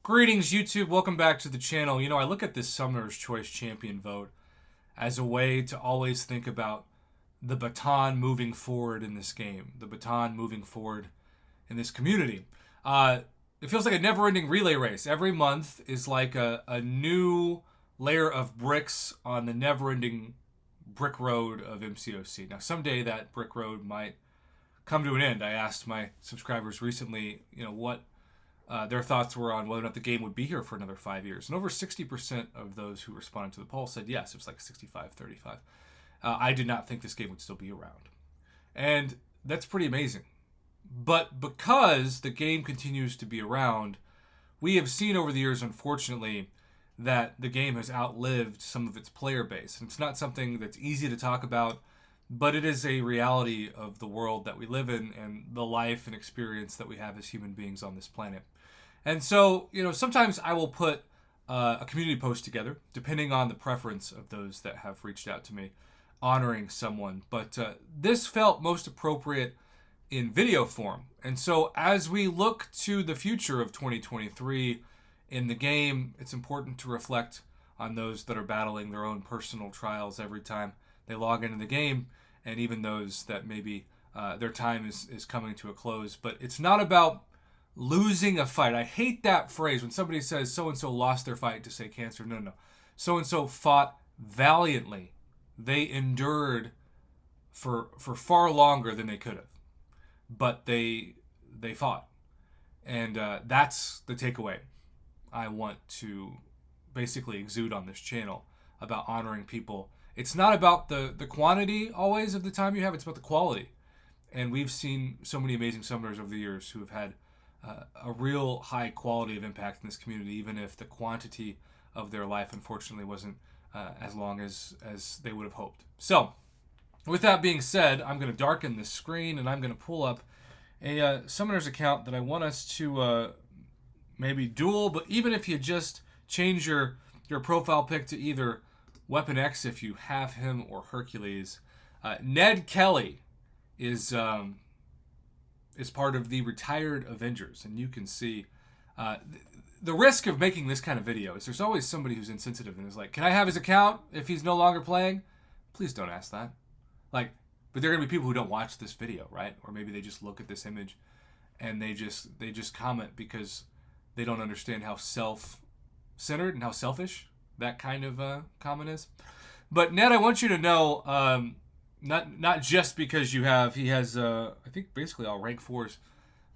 Greetings, YouTube. Welcome back to the channel. I look at this Summoner's Choice Champion vote as a way to always think about the baton moving forward in this game, the baton moving forward in this community. It feels like a never-ending relay race. Every month is like a new layer of bricks on the never-ending brick road of MCOC. Now, someday that brick road might come to an end. I asked my subscribers recently, what their thoughts were on whether or not the game would be here for another 5 years. And over 60% of those who responded to the poll said yes. It was like 65-35. I did not think this game would still be around. And that's pretty amazing. But because the game continues to be around, we have seen over the years, unfortunately, that the game has outlived some of its player base. And it's not something that's easy to talk about, but it is a reality of the world that we live in and the life and experience that we have as human beings on this planet. And so, sometimes I will put a community post together, depending on the preference of those that have reached out to me, honoring someone. But this felt most appropriate in video form. And so as we look to the future of 2023 in the game, it's important to reflect on those that are battling their own personal trials every time they log into the game, and even those that maybe their time is coming to a close. But it's not about losing a fight. I hate that phrase when somebody says so-and-so lost their fight to say cancer. No. So-and-so fought valiantly. They endured for far longer than they could have. But they fought. And that's the takeaway I want to basically exude on this channel about honoring people. It's not about the quantity always of the time you have. It's about the quality. And we've seen so many amazing summoners over the years who have had a real high quality of impact in this community, even if the quantity of their life, unfortunately, wasn't as long as they would have hoped. So, with that being said, I'm going to darken this screen and I'm going to pull up a summoner's account that I want us to maybe duel, but even if you just change your profile pic to either Weapon X if you have him, or Hercules, Ned Kelly is part of the retired Avengers, and you can see the risk of making this kind of video is there's always somebody who's insensitive and is like, can I have his account if he's no longer playing? Please don't ask that. But there are going to be people who don't watch this video, right? Or maybe they just look at this image and they just comment because they don't understand how self-centered and how selfish that kind of comment is. But Ned, I want you to know, not just because he has I think basically all rank 4s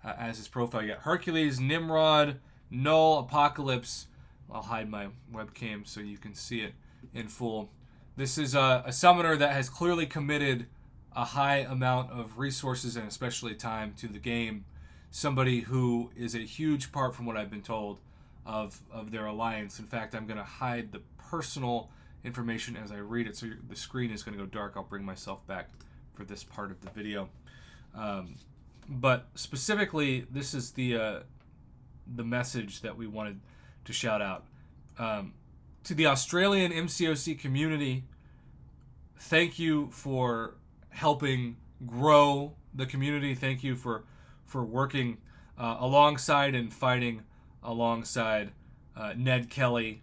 as his profile. You got Hercules, Nimrod, Null, Apocalypse. I'll hide my webcam so you can see it in full. This is a summoner that has clearly committed a high amount of resources and especially time to the game. Somebody who is a huge part, from what I've been told, of their alliance. In fact, I'm going to hide the personal information as I read it, so the screen is going to go dark. I'll bring myself back for this part of the video. But specifically, this is the message that we wanted to shout out. To the Australian MCOC community, thank you for helping grow the community. Thank you for working alongside and fighting alongside Ned Kelly.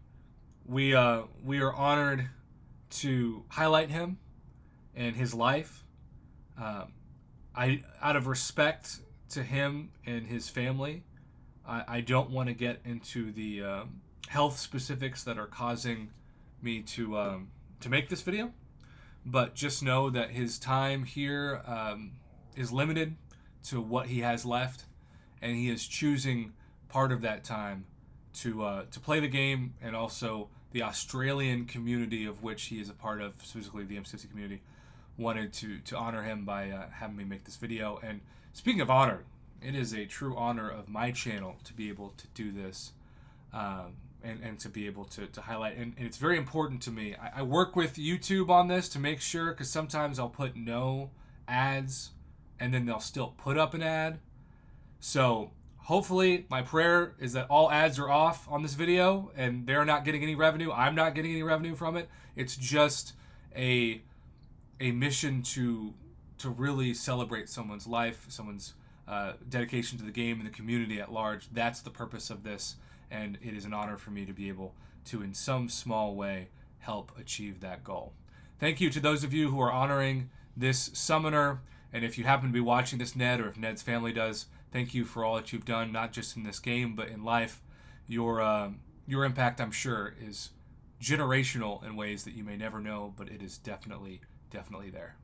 We are honored to highlight him and his life. Out of respect to him and his family, I don't want to get into the health specifics that are causing me to make this video. But just know that his time here is limited to what he has left, and he is choosing part of that time to play the game, and also the Australian community of which he is a part of, specifically the MCC community, wanted to honor him by having me make this video. And speaking of honor, it is a true honor of my channel to be able to do this and to be able to highlight. And it's very important to me. I work with YouTube on this to make sure, because sometimes I'll put no ads and then they'll still put up an ad. So hopefully, my prayer is that all ads are off on this video and they're not getting any revenue. I'm not getting any revenue from it. It's just a mission to really celebrate someone's life, someone's dedication to the game and the community at large. That's the purpose of this. and it is an honor for me to be able to, in some small way, help achieve that goal. Thank you to those of you who are honoring this summoner, and if you happen to be watching this, Ned, or if Ned's family does, thank you for all that you've done, not just in this game, but in life. Your impact, I'm sure, is generational in ways that you may never know, but it is definitely there.